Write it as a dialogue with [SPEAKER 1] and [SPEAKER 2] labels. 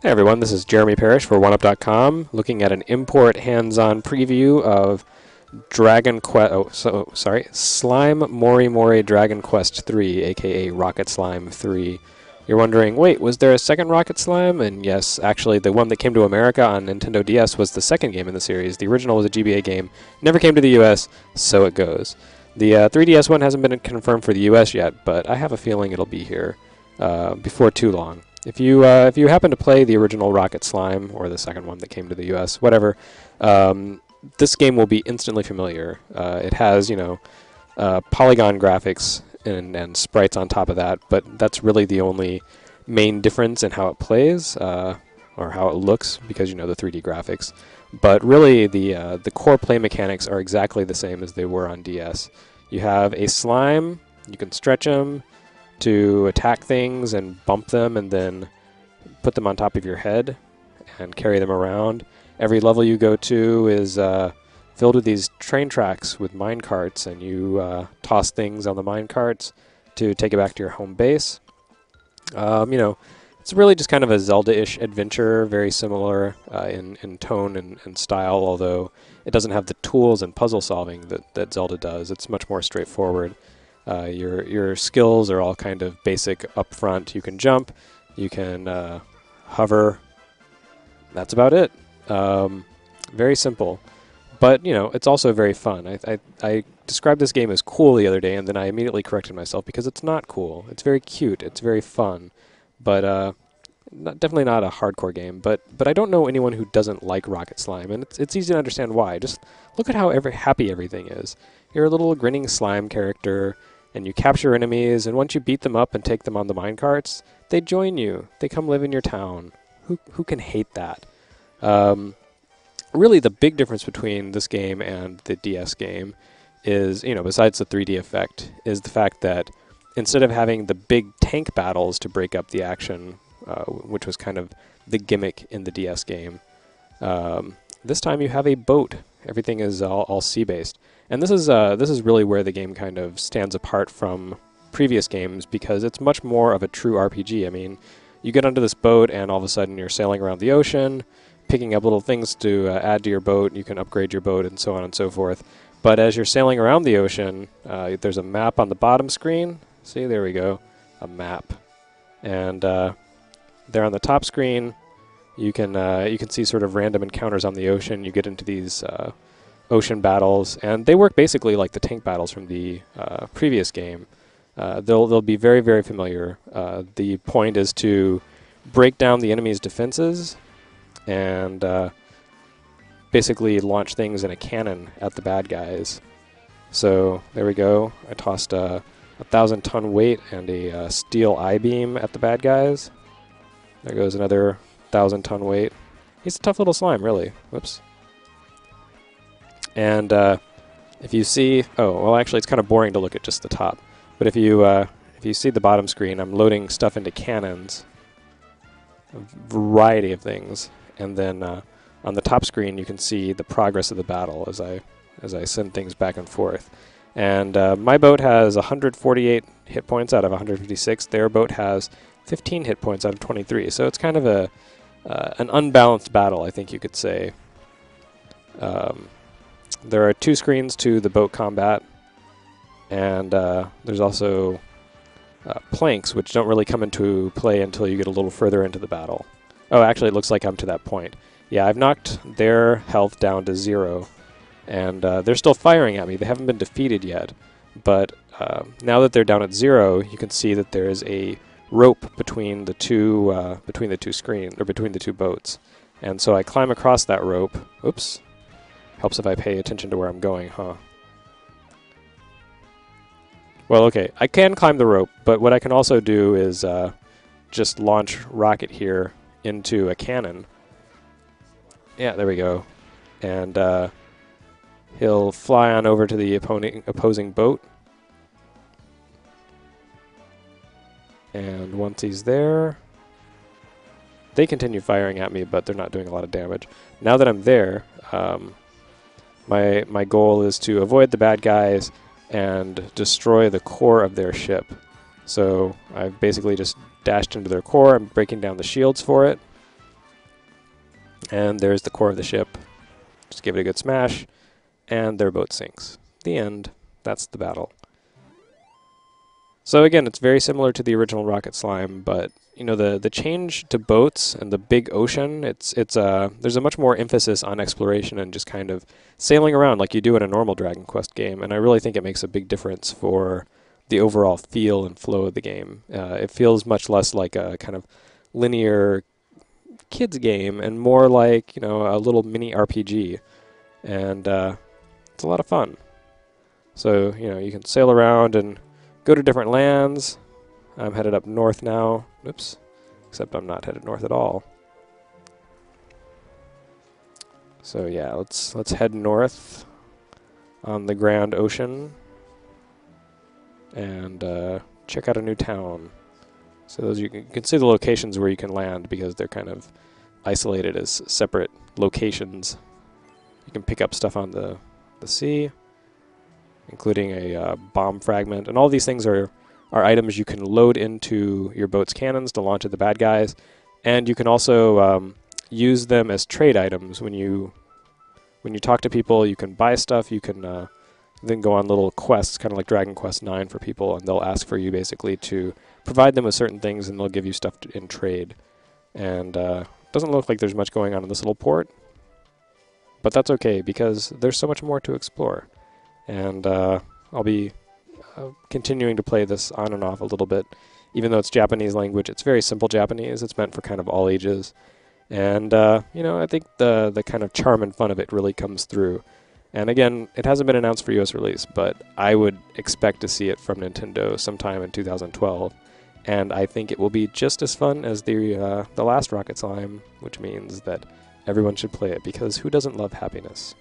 [SPEAKER 1] Hey everyone, this is Jeremy Parrish for OneUp.com, looking at an import hands-on preview of Slime Mori Mori Dragon Quest 3, aka Rocket Slime 3. You're wondering, wait, was there a second Rocket Slime? And yes, actually the one that came to America on Nintendo DS was the second game in the series. The original was a GBA game, never came to the US, so it goes. The 3DS one hasn't been confirmed for the US yet, but I have a feeling it'll be here before too long. If you happen to play the original Rocket Slime or the second one that came to the U.S., whatever, this game will be instantly familiar. It has polygon graphics and sprites on top of that, but that's really the only main difference in how it plays or how it looks, because the 3D graphics. But really, the core play mechanics are exactly the same as they were on DS. You have a slime, you can stretch them to attack things and bump them and then put them on top of your head and carry them around. Every level you go to is filled with these train tracks with mine carts, and you toss things on the mine carts to take it back to your home base. It's really just kind of a Zelda-ish adventure, very similar in tone and style, although it doesn't have the tools and puzzle solving that Zelda does. It's much more straightforward. Your skills are all kind of basic up front. You can jump, you can hover. That's about it. Very simple. But, it's also very fun. I described this game as cool the other day, and then I immediately corrected myself because it's not cool. It's very cute. It's very fun. But definitely not a hardcore game. But I don't know anyone who doesn't like Rocket Slime, and it's easy to understand why. Just look at how happy everything is. You're a little grinning slime character, and you capture enemies, and once you beat them up and take them on the minecarts, they join you. They come live in your town. Who can hate that? Really, the big difference between this game and the DS game is, besides the 3D effect, is the fact that instead of having the big tank battles to break up the action, which was kind of the gimmick in the DS game, this time you have a boat. Everything is all sea-based. And this is really where the game kind of stands apart from previous games, because it's much more of a true RPG. I mean, you get onto this boat and all of a sudden you're sailing around the ocean, picking up little things to add to your boat. You can upgrade your boat and so on and so forth. But as you're sailing around the ocean, there's a map on the bottom screen. See, there we go, a map. And there on the top screen, you can see sort of random encounters on the ocean. You get into these ocean battles, and they work basically like the tank battles from the previous game. They'll be very, very familiar. The point is to break down the enemy's defenses and basically launch things in a cannon at the bad guys. So there we go. I tossed a 1,000-ton weight and a steel I-beam at the bad guys. There goes another 1,000-ton weight. He's a tough little slime, really. Whoops. And if you see, actually it's kind of boring to look at just the top. But if you see the bottom screen, I'm loading stuff into cannons, a variety of things, and then on the top screen you can see the progress of the battle as I send things back and forth. And my boat has 148 hit points out of 156. Their boat has 15 hit points out of 23. So it's kind of an unbalanced battle, I think you could say. There are 2 screens to the boat combat, and there's also planks, which don't really come into play until you get a little further into the battle. Oh, actually, it looks like I'm to that point. Yeah, I've knocked their health down to 0, and they're still firing at me. They haven't been defeated yet, but now that they're down at 0, you can see that there is a rope between the two screens, or between the 2 boats. And so I climb across that rope. Oops. Helps if I pay attention to where I'm going, huh? Well, okay, I can climb the rope, but what I can also do is just launch Rocket here into a cannon. Yeah, there we go. And he'll fly on over to the opposing boat. And once he's there, they continue firing at me, but they're not doing a lot of damage. Now that I'm there, my goal is to avoid the bad guys and destroy the core of their ship. So I've basically just dashed into their core. I'm breaking down the shields for it. And there's the core of the ship. Just give it a good smash, and their boat sinks. The end. That's the battle. So again, it's very similar to the original Rocket Slime, but you know, the change to boats and the big ocean, there's a much more emphasis on exploration and just kind of sailing around like you do in a normal Dragon Quest game, and I really think it makes a big difference for the overall feel and flow of the game. It feels much less like a kind of linear kids game and more like, you know, a little mini RPG, and it's a lot of fun. So, you know, you can sail around and go to different lands. I'm headed up north now. Oops. Except I'm not headed north at all. So yeah, let's head north on the Grand Ocean and check out a new town. So those you can see the locations where you can land because they're kind of isolated as separate locations. You can pick up stuff on the sea, including a bomb fragment, and all these things are items you can load into your boat's cannons to launch at the bad guys, and you can also use them as trade items. When you talk to people, you can buy stuff. You can then go on little quests, kind of like Dragon Quest IX for people, and they'll ask for you basically to provide them with certain things, and they'll give you stuff in trade. And doesn't look like there's much going on in this little port, but that's okay because there's so much more to explore. And I'll be continuing to play this on and off a little bit. Even though it's Japanese language, it's very simple Japanese. It's meant for kind of all ages. And, you know, I think the kind of charm and fun of it really comes through. And again, it hasn't been announced for US release, but I would expect to see it from Nintendo sometime in 2012. And I think it will be just as fun as the last Rocket Slime, which means that everyone should play it, because who doesn't love happiness?